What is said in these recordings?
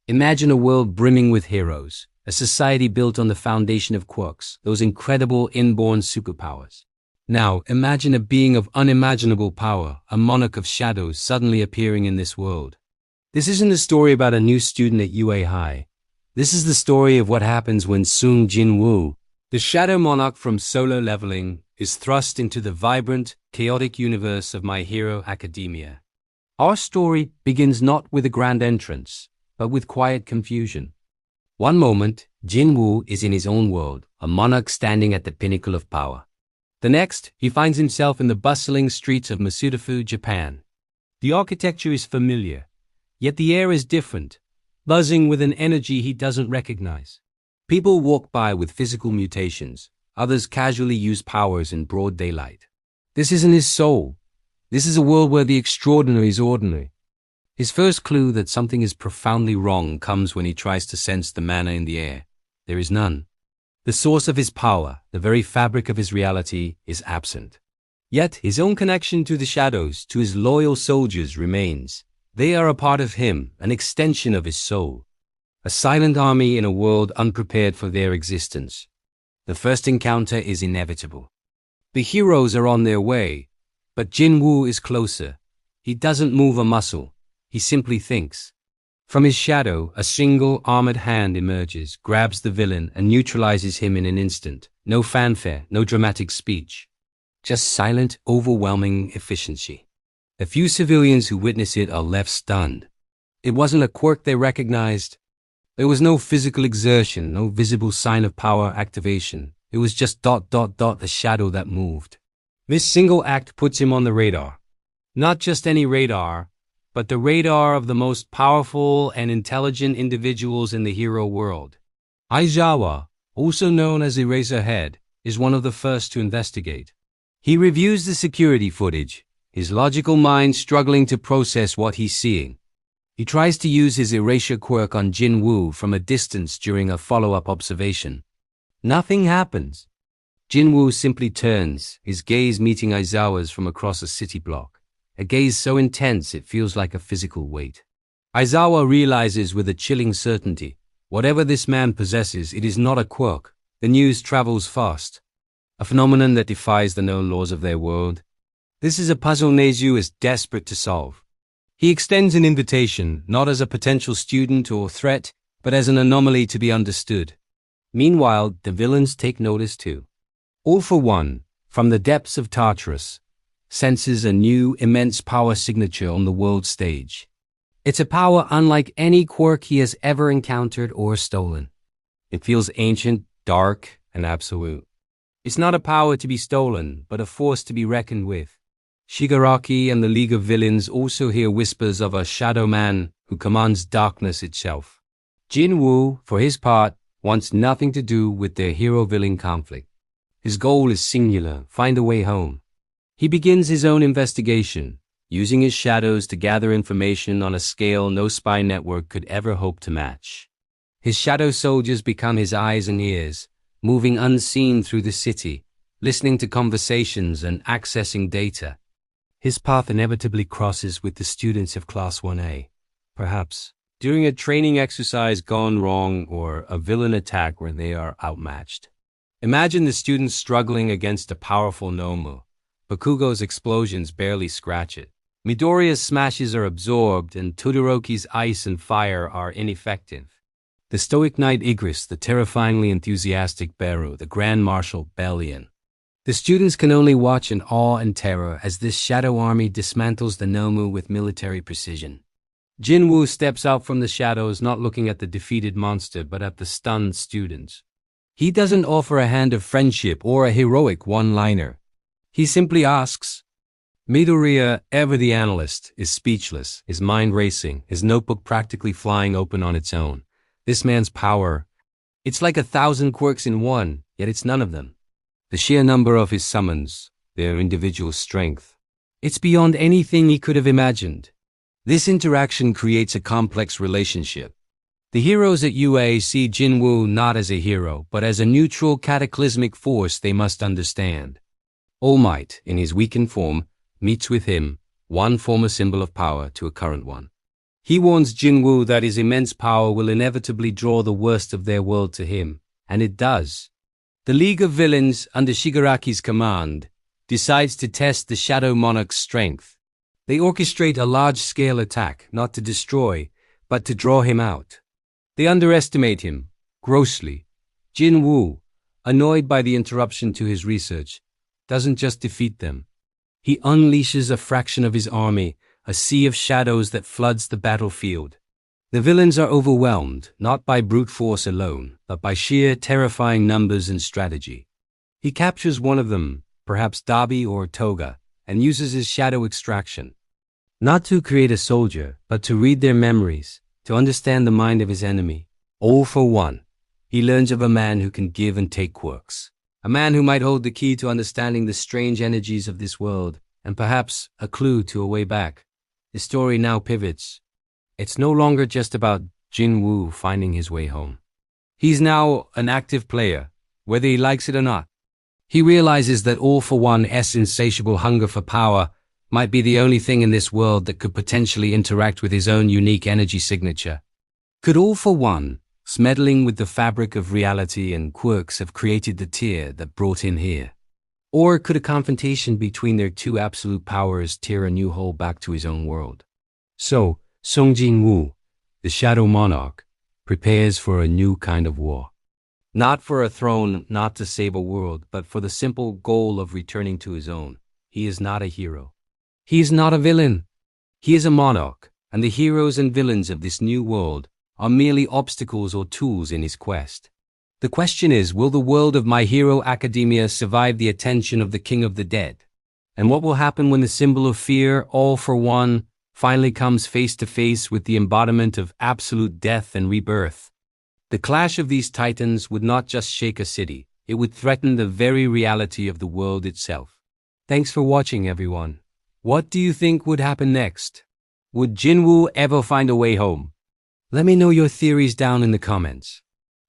Imagine a world brimming with heroes, a society built on the foundation of quirks, those incredible inborn superpowers. Now, imagine a being of unimaginable power, a monarch of shadows suddenly appearing in this world. This isn't a story about a new student at UA High. This is the story of what happens when Sung Jin-Woo, the Shadow Monarch from Solo Leveling, is thrust into the vibrant, chaotic universe of My Hero Academia. Our story begins not with a grand entrance, but with quiet confusion. One moment, Jin-Woo is in his own world, a monarch standing at the pinnacle of power. The next, he finds himself in the bustling streets of Masudafu, Japan. The architecture is familiar, yet the air is different, buzzing with an energy he doesn't recognize. People walk by with physical mutations, others casually use powers in broad daylight. This isn't his soul. This is a world where the extraordinary is ordinary. His first clue that something is profoundly wrong comes when he tries to sense the mana in the air. There is none. The source of his power, the very fabric of his reality, is absent. Yet his own connection to the shadows, to his loyal soldiers, remains. They are a part of him, an extension of his soul. A silent army in a world unprepared for their existence. The first encounter is inevitable. The heroes are on their way, but Jin-Woo is closer. He doesn't move a muscle. He simply thinks. From his shadow, a single armored hand emerges, grabs the villain, and neutralizes him in an instant. No fanfare, no dramatic speech. Just silent, overwhelming efficiency. A few civilians who witness it are left stunned. It wasn't a quirk they recognized. There was no physical exertion, no visible sign of power activation. It was just ... the shadow that moved. This single act puts him on the radar. Not just any radar, but the radar of the most powerful and intelligent individuals in the hero world. Aizawa, also known as Eraserhead, is one of the first to investigate. He reviews the security footage, his logical mind struggling to process what he's seeing. He tries to use his erasure quirk on Jin-Woo from a distance during a follow-up observation. Nothing happens. Jin-Woo simply turns, his gaze meeting Aizawa's from across a city block. A gaze so intense it feels like a physical weight. Aizawa realizes with a chilling certainty, whatever this man possesses, it is not a quirk. The news travels fast. A phenomenon that defies the known laws of their world. This is a puzzle Nezu is desperate to solve. He extends an invitation, not as a potential student or threat, but as an anomaly to be understood. Meanwhile, the villains take notice too. All for One, from the depths of Tartarus, senses a new, immense power signature on the world stage. It's a power unlike any quirk he has ever encountered or stolen. It feels ancient, dark, and absolute. It's not a power to be stolen, but a force to be reckoned with. Shigaraki and the League of Villains also hear whispers of a shadow man who commands darkness itself. Jin-Woo, for his part, wants nothing to do with their hero-villain conflict. His goal is singular, find a way home. He begins his own investigation, using his shadows to gather information on a scale no spy network could ever hope to match. His shadow soldiers become his eyes and ears, moving unseen through the city, listening to conversations and accessing data. His path inevitably crosses with the students of Class 1A, perhaps during a training exercise gone wrong or a villain attack where they are outmatched. Imagine the students struggling against a powerful Nomu. Bakugo's explosions barely scratch it. Midoriya's smashes are absorbed, and Todoroki's ice and fire are ineffective. The stoic knight Igris, the terrifyingly enthusiastic Beru, the Grand Marshal Belian. The students can only watch in awe and terror as this shadow army dismantles the Nomu with military precision. Jin-Woo steps out from the shadows, not looking at the defeated monster, but at the stunned students. He doesn't offer a hand of friendship or a heroic one-liner. He simply asks. Midoriya, ever the analyst, is speechless, his mind racing, his notebook practically flying open on its own. This man's power, it's like 1,000 quirks in one, yet it's none of them. The sheer number of his summons, their individual strength, it's beyond anything he could have imagined. This interaction creates a complex relationship. The heroes at UA see Jin-Woo not as a hero, but as a neutral cataclysmic force they must understand. All Might, in his weakened form, meets with him, one former symbol of power to a current one. He warns Jin-Woo that his immense power will inevitably draw the worst of their world to him, and it does. The League of Villains, under Shigaraki's command, decides to test the Shadow Monarch's strength. They orchestrate a large-scale attack, not to destroy, but to draw him out. They underestimate him, grossly. Jin-Woo, annoyed by the interruption to his research, doesn't just defeat them. He unleashes a fraction of his army, a sea of shadows that floods the battlefield. The villains are overwhelmed, not by brute force alone, but by sheer terrifying numbers and strategy. He captures one of them, perhaps Dabi or Toga, and uses his shadow extraction. Not to create a soldier, but to read their memories, to understand the mind of his enemy. All for one. He learns of a man who can give and take quirks. A man who might hold the key to understanding the strange energies of this world, and perhaps a clue to a way back. The story now pivots. It's no longer just about Jin-Woo finding his way home. He's now an active player, whether he likes it or not. He realizes that All for One's insatiable hunger for power might be the only thing in this world that could potentially interact with his own unique energy signature. Could All for One, meddling with the fabric of reality and quirks, have created the tear that brought him here? Or could a confrontation between their two absolute powers tear a new hole back to his own world? So, Sung Jin-Woo, the Shadow Monarch, prepares for a new kind of war. Not for a throne, not to save a world, but for the simple goal of returning to his own. He is not a hero. He is not a villain. He is a monarch, and the heroes and villains of this new world are merely obstacles or tools in his quest. The question is, will the world of My Hero Academia survive the attention of the King of the Dead? And what will happen when the symbol of fear, All for One, finally comes face to face with the embodiment of absolute death and rebirth? The clash of these titans would not just shake a city, it would threaten the very reality of the world itself. Thanks for watching, everyone. What do you think would happen next? Would Jin-Woo ever find a way home? Let me know your theories down in the comments.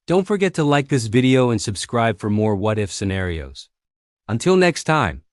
Don't forget to like this video and subscribe for more what-if scenarios. Until next time.